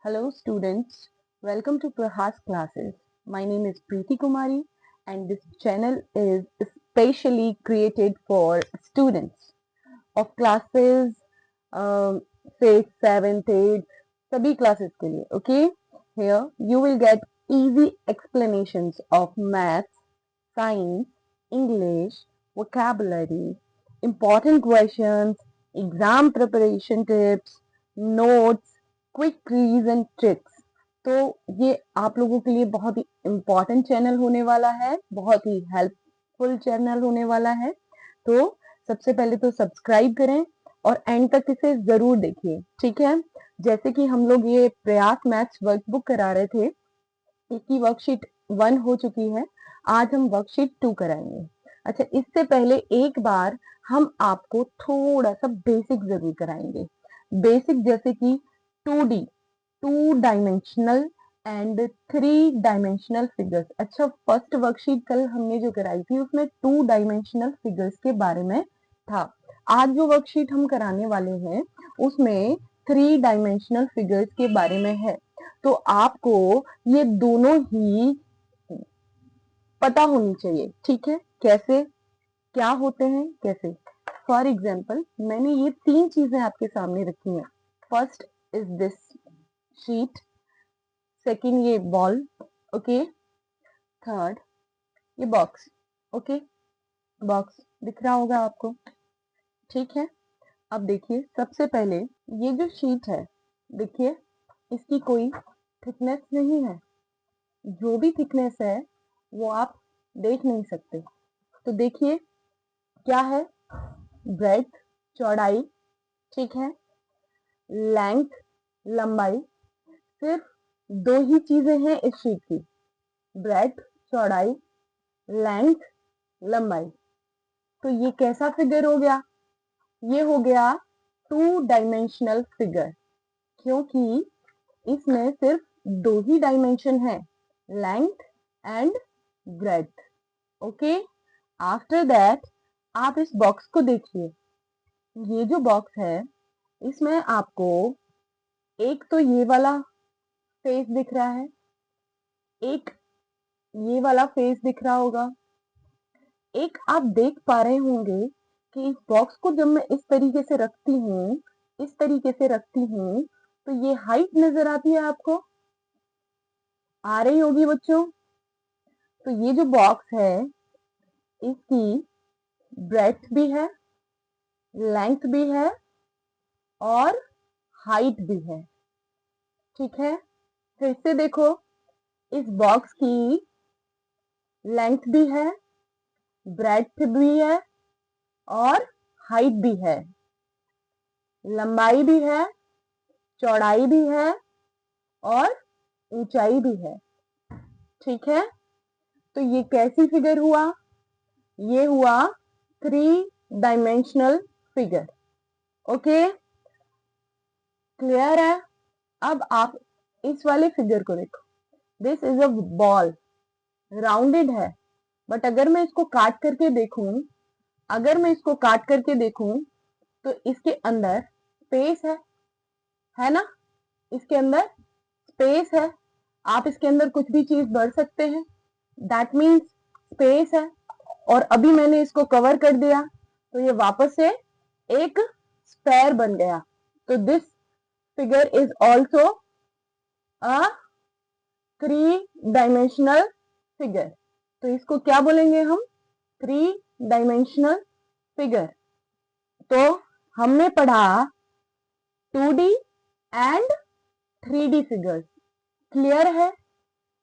Hello students, welcome to Prahas classes. My name is Preeti Kumari and this channel is specially created for students of classes um, 6, 7, 8 सभी classes के लिए. Okay, here you will get easy explanations of maths, science, English, vocabulary, important questions, exam preparation tips, notes, quick quiz and tricks. तो ये आप लोगों के लिए बहुत ही इम्पोर्टेंट चैनल होने वाला है, बहुत ही हेल्पफुल चैनल होने वाला है. तो सबसे पहले तो सब्सक्राइब करें और एंड तक इसे जरूर देखिए, ठीक है. जैसे कि हम लोग ये प्रयास मैथ्स वर्कबुक करा रहे थे, इसकी वर्कशीट 1 हो चुकी है. आज हम वर्कशीट 2 कराएंगे. अच्छा, इससे पहले एक बार हम आपको थोड़ा सा बेसिक जरूर कराएंगे. बेसिक जैसे कि 2D, 2 dimensional and 3 dimensional figures. अच्छा, फर्स्ट वर्कशीट कल हमने जो कराई थी उसमें 2 डायमेंशनल फिगर्स के बारे में था. आज जो वर्कशीट हम कराने वाले हैं उसमें 3 डायमेंशनल फिगर्स के बारे में है. तो आपको ये दोनों ही पता होनी चाहिए, ठीक है. कैसे, क्या होते हैं, कैसे. फॉर एग्जाम्पल मैंने ये 3 चीजें आपके सामने रखी हैं. First is this sheet, second ये बॉल, ओके, थर्ड ये बॉक्स. ओके, बॉक्स दिख रहा होगा आपको, ठीक है. अब देखिए, सबसे पहले ये जो शीट है, देखिए इसकी कोई थिकनेस नहीं है. जो भी थिकनेस है वो आप देख नहीं सकते. तो देखिए क्या है, ब्रेड्थ चौड़ाई, ठीक है, लेंथ लंबाई. सिर्फ 2 ही चीजें हैं इस शीट की, ब्रेड्थ चौड़ाई, लेंथ लंबाई. तो ये कैसा फिगर हो गया, ये हो गया 2 डायमेंशनल फिगर, क्योंकि इसमें सिर्फ 2 ही डायमेंशन है, length and breadth. Okay, after that आप इस बॉक्स को देखिए. ये जो बॉक्स है इसमें आपको एक तो ये वाला फेस दिख रहा है, एक ये वाला फेस दिख रहा होगा, एक आप देख पा रहे होंगे कि इस बॉक्स को जब मैं इस तरीके से रखती हूँ, इस तरीके से रखती हूँ, तो ये हाइट नजर आती है आपको, आ रही होगी बच्चों. तो ये जो बॉक्स है इसकी ब्रेड्थ भी है, लेंथ भी है और हाइट भी है, ठीक है. फिर से देखो, इस बॉक्स की लेंथ भी है, ब्रेड्थ भी है और हाइट भी है, लंबाई भी है, चौड़ाई भी है और ऊंचाई भी है, ठीक है. तो ये कैसी फिगर हुआ, ये हुआ 3 डायमेंशनल फिगर. ओके, क्लियर है. अब आप इस वाले फिगर को देखो, this is a ball, rounded है. बट अगर मैं इसको काट करके देखूं, अगर मैं इसको काट करके देखूं तो इसके अंदर स्पेस है ना, इसके अंदर स्पेस है. आप इसके अंदर कुछ भी चीज भर सकते हैं, दैट मीन्स स्पेस है. और अभी मैंने इसको कवर कर दिया तो ये वापस से एक स्क्वायर बन गया. तो this figure is also a 3 dimensional figure. तो इसको क्या बोलेंगे हम, 3 डायमेंशनल फिगर. तो हमने पढ़ा 2D and 3D figures. Clear है.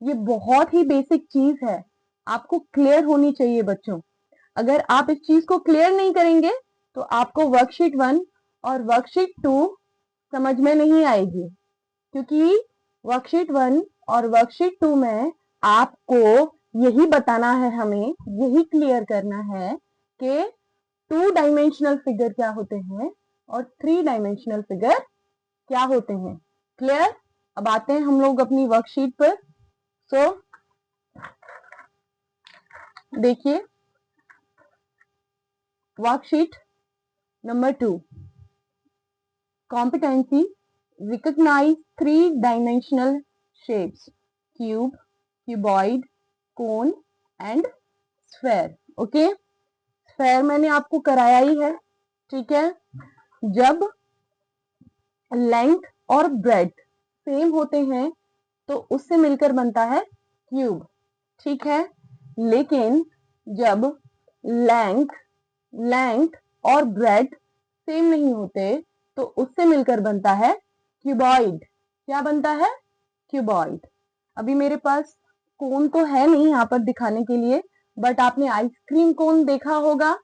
ये बहुत ही बेसिक चीज है, आपको क्लियर होनी चाहिए बच्चों. अगर आप इस चीज को क्लियर नहीं करेंगे तो आपको वर्कशीट 1 और वर्कशीट 2 समझ में नहीं आएगी, क्योंकि वर्कशीट 1 और वर्कशीट 2 में आपको यही बताना है, हमें यही क्लियर करना है कि 2 डायमेंशनल फिगर क्या होते हैं और 3 डायमेंशनल फिगर क्या होते हैं. क्लियर. अब आते हैं हम लोग अपनी वर्कशीट पर. सो देखिए, worksheet number 2, competency recognize three dimensional shapes: cube, cuboid, cone and sphere. Okay, sphere मैंने आपको कराया ही है, ठीक है। जब लेंथ और ब्रेड्थ सेम होते हैं तो उससे मिलकर बनता है क्यूब, ठीक है। लेकिन जब लेंथ लेंथ और ब्रेड्थ सेम नहीं होते तो उससे मिलकर बनता है क्यूबॉइड। क्या बनता है? क्यूबॉइड। अभी मेरे पास कोन तो है नहीं यहाँ पर दिखाने के लिए, बट आपने आइसक्रीम कोन देखा होगा।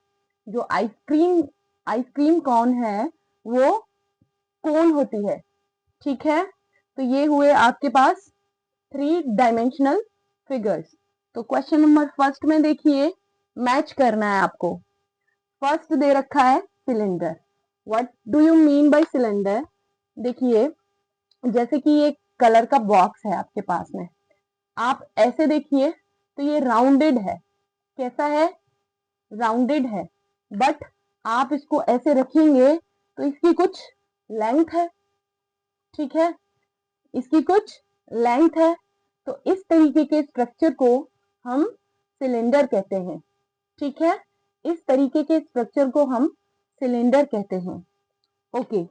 जो आइसक्रीम कोन है वो कोन होती है, ठीक है। तो ये हुए आपके पास 3 डायमेंशनल फिगर्स। तो क्वेश्चन नंबर फर्स्ट में देखिए, मैच करना है आपको। फर्स्ट दे रखा है cylinder. What do you mean by cylinder? देखिए, जैसे कि ये कलर का बॉक्स है आपके पास में, आप ऐसे देखिए तो ये राउंडेड है। कैसा है? राउंडेड है। बट आप इसको ऐसे रखेंगे तो इसकी कुछ लेंथ है, ठीक है, इसकी कुछ लेंथ है। तो इस तरीके के स्ट्रक्चर को हम सिलेंडर कहते हैं, ठीक है। इस तरीके के स्ट्रक्चर को हम सिलेंडर कहते हैं। ओके,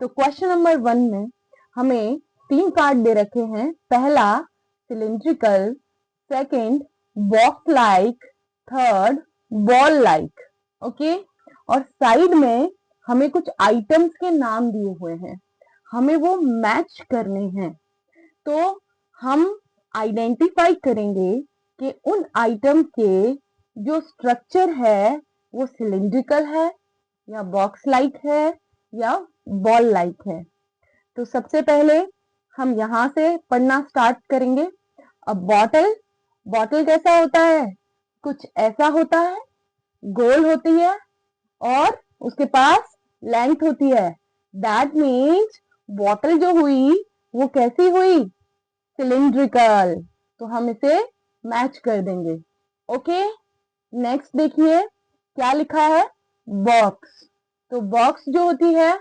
तो क्वेश्चन नंबर 1 में हमें 3 कार्ड दे रखे हैं। पहला cylindrical, second box like, third ball like. Okay, और साइड में हमें कुछ आइटम्स के नाम दिए हुए हैं, हमें वो मैच करने हैं। तो हम आइडेंटिफाई करेंगे कि उन आइटम के जो स्ट्रक्चर है वो सिलिंड्रिकल है या बॉक्स लाइक है या बॉल लाइक है। तो सबसे पहले हम यहां से पढ़ना स्टार्ट करेंगे। अब बॉटल, बॉटल कैसा होता है? कुछ ऐसा होता है, गोल होती है और उसके पास लेंथ होती है। दैट मीन्स बॉटल जो हुई वो कैसी हुई? सिलिंड्रिकल। तो हम इसे मैच कर देंगे। ओके, नेक्स्ट देखिए क्या लिखा है, बॉक्स। तो बॉक्स जो होती है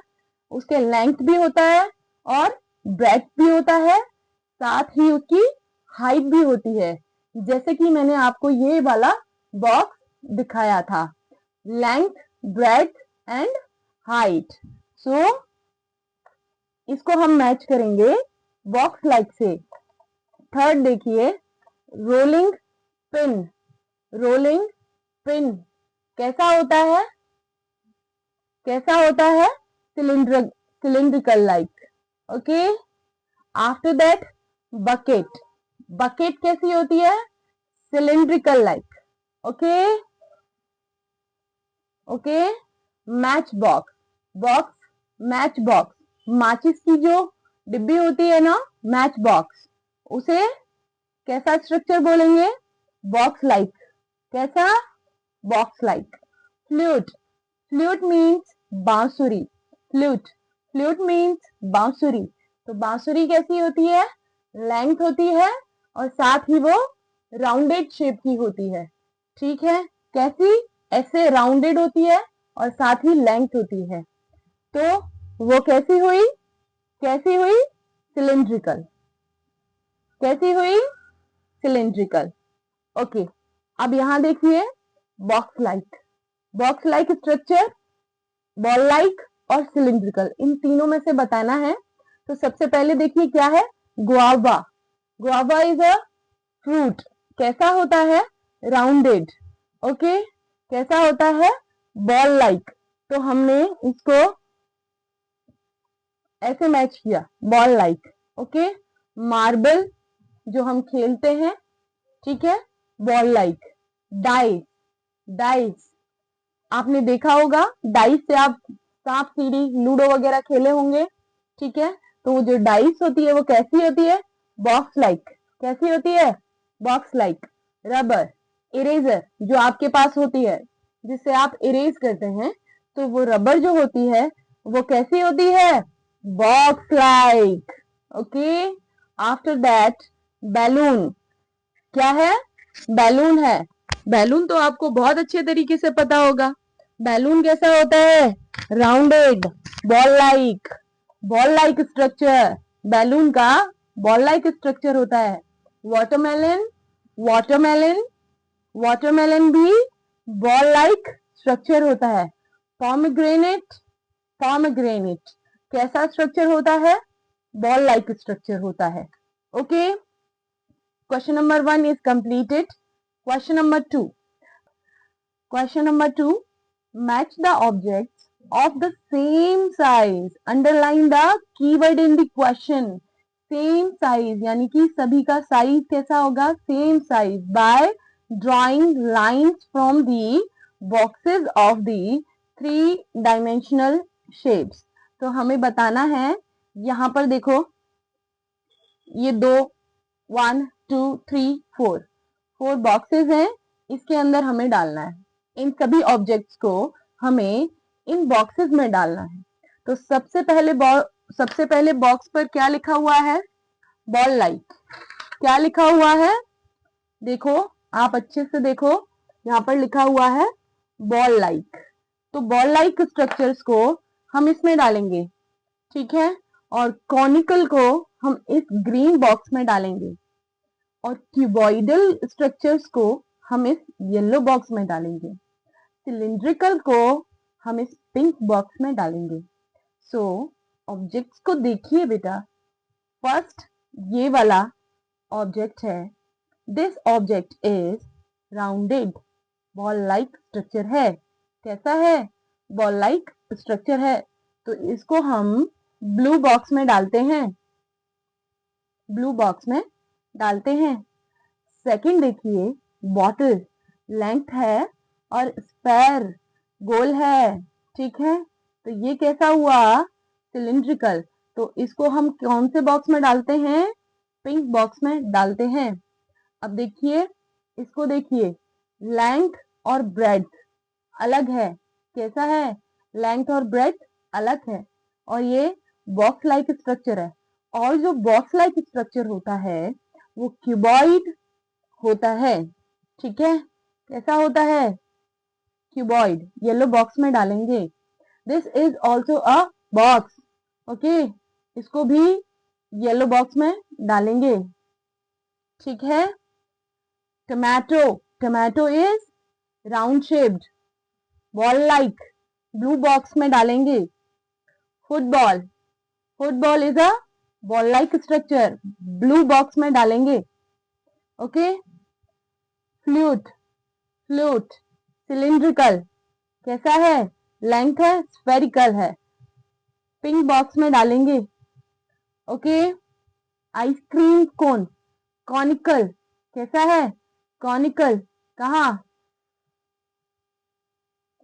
उसके लेंथ भी होता है और ब्रेड्थ भी होता है, साथ ही उसकी हाइट भी होती है। जैसे कि मैंने आपको ये वाला बॉक्स दिखाया था, लेंथ, ब्रेड्थ एंड हाइट। सो इसको हम मैच करेंगे बॉक्स लाइक से। थर्ड देखिए, रोलिंग पिन। रोलिंग पिन कैसा होता है? कैसा होता है? Cylindrical like. Okay, after that bucket. Bucket कैसी होती है? Cylindrical like. Okay okay, match box. Box, match box, माचिस की जो डिब्बी होती है ना, मैच बॉक्स, उसे कैसा स्ट्रक्चर बोलेंगे? Box like. कैसा? Box like. Flute. Flute means बांसुरी। फ्लूट, फ्लूट मीन्स बांसुरी। तो बांसुरी कैसी होती है? लेंथ होती है और साथ ही वो राउंडेड शेप की होती है, ठीक है। कैसी? ऐसे राउंडेड होती है और साथ ही लेंथ होती है। तो वो कैसी हुई? कैसी हुई? सिलिंड्रिकल। कैसी हुई? सिलिंड्रिकल। ओके, अब यहां देखिए box like. Box like structure, ball like और सिलिंड्रिकल, इन तीनों में से बताना है। तो सबसे पहले देखिए क्या है, guava. Guava is a fruit. कैसा होता है? राउंडेड। ओके, कैसा होता है? Ball like. तो हमने इसको ऐसे मैच किया, बॉल लाइक। ओके, मार्बल जो हम खेलते हैं, ठीक है, बॉल लाइक। डाइस, डाइस आपने देखा होगा, डाइस से आप सांप सीढ़ी लूडो वगैरह खेले होंगे, ठीक है। तो वो जो डाइस होती है वो कैसी होती है? Box like. कैसी होती है? Box like. रबर, इरेजर जो आपके पास होती है जिससे आप इरेज करते हैं, तो वो रबर जो होती है वो कैसी होती है? Box like. Okay, after that balloon. क्या है? बैलून है। बैलून तो आपको बहुत अच्छे तरीके से पता होगा। बैलून कैसा होता है? Rounded, ball like. Ball like structure, balloon का बॉल लाइक स्ट्रक्चर होता है। वाटरमेलन, वाटरमेलन, वाटरमेलन भी बॉल लाइक स्ट्रक्चर होता है। पॉमग्रेनेट, पॉमग्रेनेट कैसा स्ट्रक्चर होता है? बॉल लाइक स्ट्रक्चर होता है। Okay, question number 1 is completed. Question number 2, question number 2, match the objects of the same size, underline the keyword in the question, same size यानी कि सभी का साइज कैसा होगा? same size, by drawing lines from the boxes of the 3-dimensional shapes। तो हमें बताना है, यहाँ पर देखो ये 2, 1, 2, 3, 4 बॉक्सेस हैं, इसके अंदर हमें डालना है। इन सभी ऑब्जेक्ट्स को हमें इन बॉक्सेस में डालना है। तो सबसे पहले बॉक्स पर क्या लिखा हुआ है? Ball like. क्या लिखा हुआ है? देखो, आप अच्छे से देखो, यहाँ पर लिखा हुआ है बॉल लाइक। तो बॉल लाइक स्ट्रक्चर्स को हम इसमें डालेंगे, ठीक है, और कॉनिकल को हम इस ग्रीन बॉक्स में डालेंगे, और क्यूबॉइडल स्ट्रक्चर्स को हम इस येलो बॉक्स में डालेंगे, सिलिंड्रिकल को हम इस पिंक बॉक्स में डालेंगे। सो ऑब्जेक्ट्स को देखिए बेटा। फर्स्ट ये वाला ऑब्जेक्ट है, this object is rounded, ball like structure है। कैसा है? बॉल लाइक स्ट्रक्चर है। तो इसको हम ब्लू बॉक्स में डालते हैं, ब्लू बॉक्स में डालते हैं। सेकंड देखिए, बॉटल लेंथ है और स्क्वायर गोल है, ठीक है, तो ये कैसा हुआ? सिलिंड्रिकल। तो इसको हम कौन से बॉक्स में डालते हैं? पिंक बॉक्स में डालते हैं। अब देखिए, इसको देखिए, लेंथ और ब्रेड्थ अलग है। कैसा है? लेंथ और ब्रेड्थ अलग है, और ये बॉक्स लाइक स्ट्रक्चर है। और जो बॉक्स लाइक स्ट्रक्चर होता है वो क्यूबॉइड होता है, ठीक है। कैसा होता है? क्यूबॉइड। येलो बॉक्स में डालेंगे। This is also a box, okay, इसको भी येलो बॉक्स में डालेंगे, ठीक है। Tomato, tomato is round shaped, ball like, blue box में डालेंगे। Football, football is a ball like structure, blue box में डालेंगे, ओके। फ्लूट, फ्लूट सिलिंड्रिकल, कैसा है? लेंथ है, स्फेरिकल है, पिंक बॉक्स में डालेंगे, ओके। आइसक्रीम कोन, कॉनिकल, कैसा है? कॉनिकल, कहा?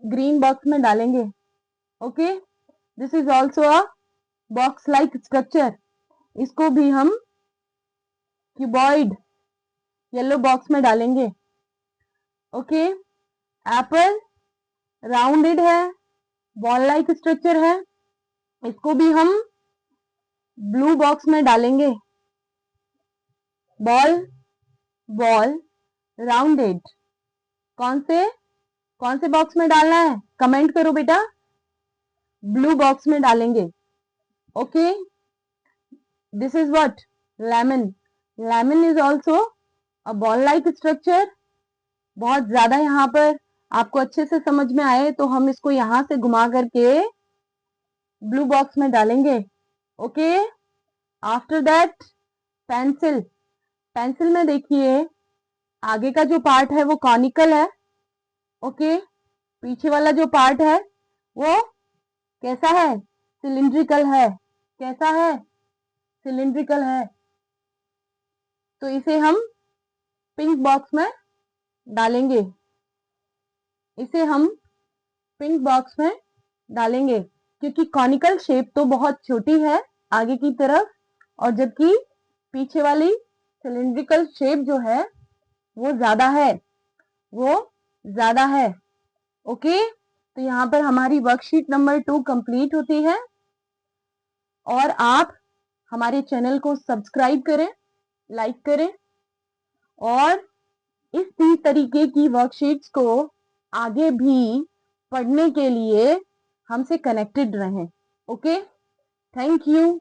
ग्रीन बॉक्स में डालेंगे, okay. This is also a box like structure, इसको भी हम क्यूबॉइड येलो बॉक्स में डालेंगे, ओके। एप्पल राउंडेड है, बॉल लाइक स्ट्रक्चर है, इसको भी हम ब्लू बॉक्स में डालेंगे। बॉल, बॉल राउंडेड, कौन से बॉक्स में डालना है? कमेंट करो बेटा। ब्लू बॉक्स में डालेंगे, okay. This is what? Lemon, lemon is also a ball like structure. बहुत ज्यादा यहाँ पर आपको अच्छे से समझ में आए तो हम इसको यहां से घुमा करके ब्लू बॉक्स में डालेंगे, okay. After that pencil, pencil में देखिए आगे का जो पार्ट है वो कॉनिकल है, ओके। पीछे वाला जो पार्ट है वो कैसा है? सिलिंड्रिकल है। कैसा है? सिलिंड्रिकल है। तो इसे हम पिंक बॉक्स में डालेंगे, इसे हम पिंक बॉक्स में डालेंगे, क्योंकि कॉनिकल शेप तो बहुत छोटी है आगे की तरफ, और जबकि पीछे वाली सिलिंड्रिकल शेप जो है वो ज्यादा है, वो ज्यादा है, ओके। तो यहाँ पर हमारी वर्कशीट नंबर 2 कंप्लीट होती है, और आप हमारे चैनल को सब्सक्राइब करें, लाइक करें, और इसी तरीके की वर्कशीट्स को आगे भी पढ़ने के लिए हमसे कनेक्टेड रहें, ओके। Thank you.